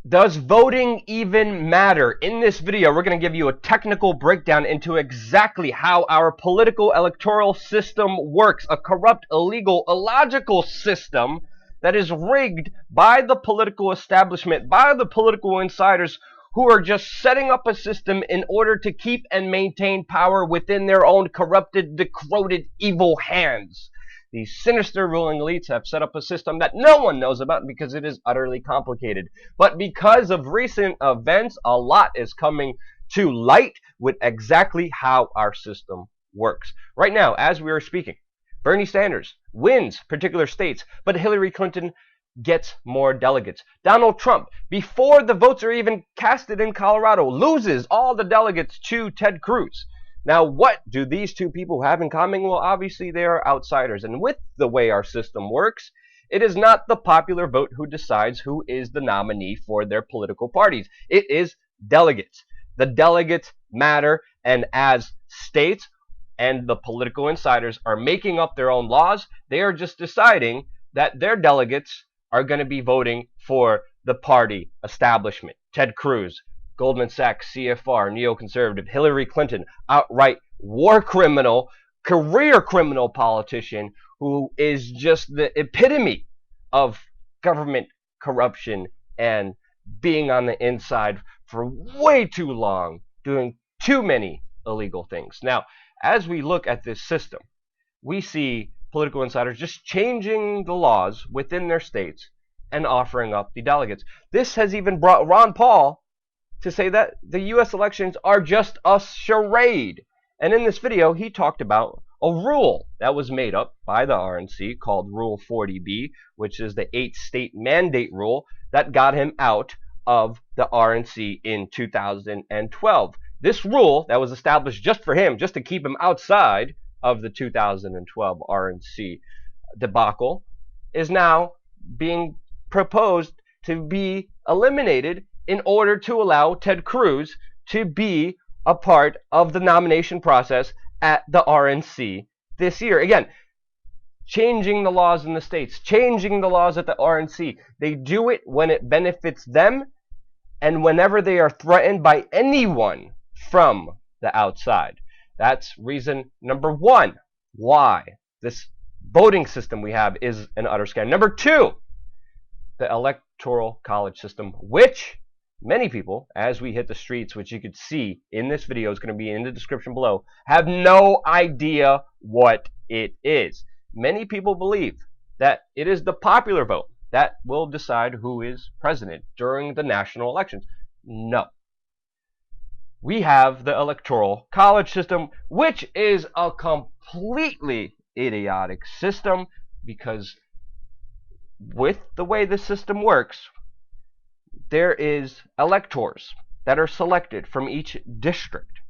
Does voting even matter? In this video, we're going to give you a technical breakdown into exactly how our political electoral system works. A corrupt, illegal, illogical system that is rigged by the political establishment, by the political insiders who are just setting up a system in order to keep and maintain power within their own corrupted, decrepit, evil hands. These sinister ruling elites have set up a system that no one knows about because it is utterly complicated. But because of recent events, a lot is coming to light with exactly how our system works. Right now, as we are speaking, Bernie Sanders wins particular states, but Hillary Clinton gets more delegates. Donald Trump, before the votes are even casted in Colorado, loses all the delegates to Ted Cruz. Now, what do these two people have in common? Well, obviously, they are outsiders. And with the way our system works, it is not the popular vote who decides who is the nominee for their political parties. It is delegates. The delegates matter, and as states and the political insiders are making up their own laws, they are just deciding that their delegates are going to be voting for the party establishment. Ted Cruz, Goldman Sachs, CFR, neoconservative, Hillary Clinton, outright war criminal, career criminal politician who is just the epitome of government corruption and being on the inside for way too long, doing too many illegal things. Now, as we look at this system, we see political insiders just changing the laws within their states and offering up the delegates. This has even brought Ron Paul to say that the U.S. elections are just a charade. And in this video, he talked about a rule that was made up by the RNC called Rule 40B, which is the 8-state mandate rule that got him out of the RNC in 2012. This rule that was established just for him, just to keep him outside of the 2012 RNC debacle, is now being proposed to be eliminated in order to allow Ted Cruz to be a part of the nomination process at the RNC this year. Again, changing the laws in the states, changing the laws at the RNC. They do it when it benefits them and whenever they are threatened by anyone from the outside. That's reason number one why this voting system we have is an utter scam. Number two, the Electoral College system, which many people, as we hit the streets, which you could see in this video, is going to be in the description below, have no idea what it is. Many people believe that it is the popular vote that will decide who is president during the national elections. No. We have the Electoral College system, which is a completely idiotic system because with the way the system works, there is electors that are selected from each district.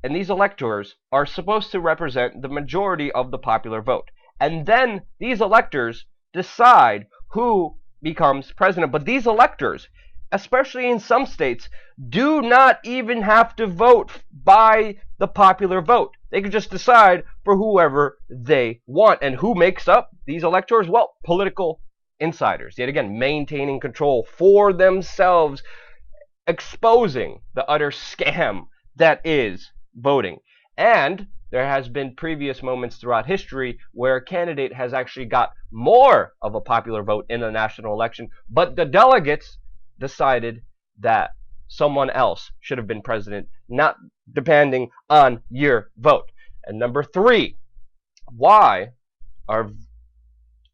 And these electors are supposed to represent the majority of the popular vote. And then these electors decide who becomes president. But these electors, especially in some states, do not even have to vote by the popular vote. They can just decide for whoever they want. And who makes up these electors? Well, political insiders, yet again, maintaining control for themselves, exposing the utter scam that is voting. And there has been previous moments throughout history where a candidate has actually got more of a popular vote in the national election, but the delegates decided that someone else should have been president, not depending on your vote. And number three, why are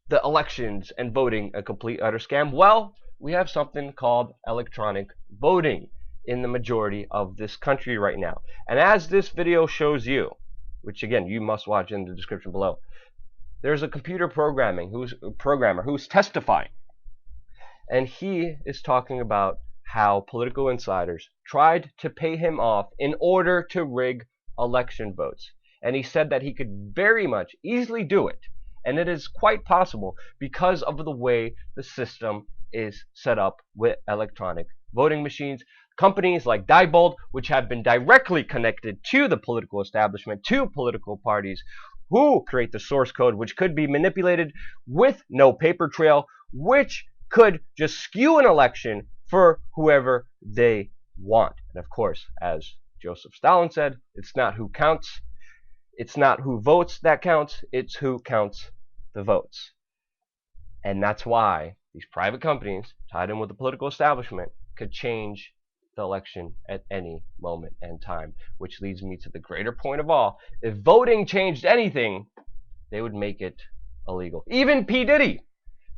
the elections and voting a complete utter scam? Well, we have something called electronic voting in the majority of this country right now. And as this video shows you, which again you must watch in the description below, there's a computer programmer who's testifying, and he is talking about how political insiders tried to pay him off in order to rig election votes. And he said that he could very much easily do it. And it is quite possible because of the way the system is set up with electronic voting machines. Companies like Diebold, which have been directly connected to the political establishment, to political parties, who create the source code, which could be manipulated with no paper trail, which could just skew an election for whoever they want. And of course, as Joseph Stalin said, it's not who counts, it's not who votes that counts, it's who counts the votes. And that's why these private companies, tied in with the political establishment, could change the election at any moment and time. Which leads me to the greater point of all. If voting changed anything, they would make it illegal. Even P. Diddy,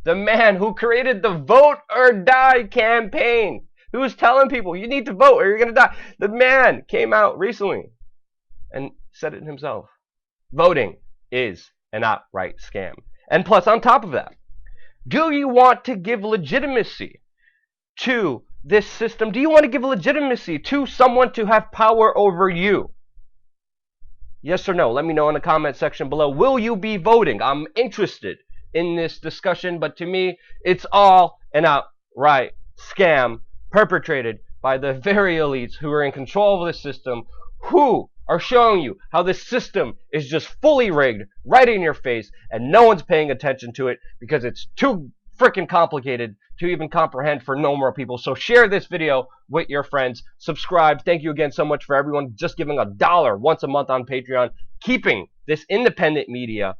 the man who created the Vote or Die campaign, who was telling people, you need to vote or you're going to die. The man came out recently and said it himself. Voting is an outright scam. And plus, on top of that, do you want to give legitimacy to this system? Do you want to give legitimacy to someone to have power over you? Yes or no? Let me know in the comment section below. Will you be voting? I'm interested in this discussion, but to me, it's all an outright scam perpetrated by the very elites who are in control of the system, who are showing you how this system is just fully rigged right in your face, and no one's paying attention to it because it's too freaking complicated to even comprehend for normal people. So share this video with your friends. Subscribe. Thank you again so much for everyone just giving $1 once a month on Patreon, keeping this independent media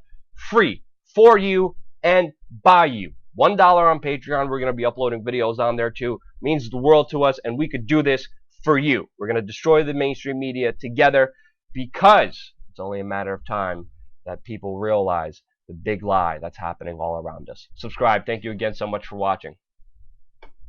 free for you and by you. $1 on Patreon. We're going to be uploading videos on there too. It means the world to us, and we could do this for you. We're going to destroy the mainstream media together, because it's only a matter of time that people realize the big lie that's happening all around us. Subscribe. Thank you again so much for watching.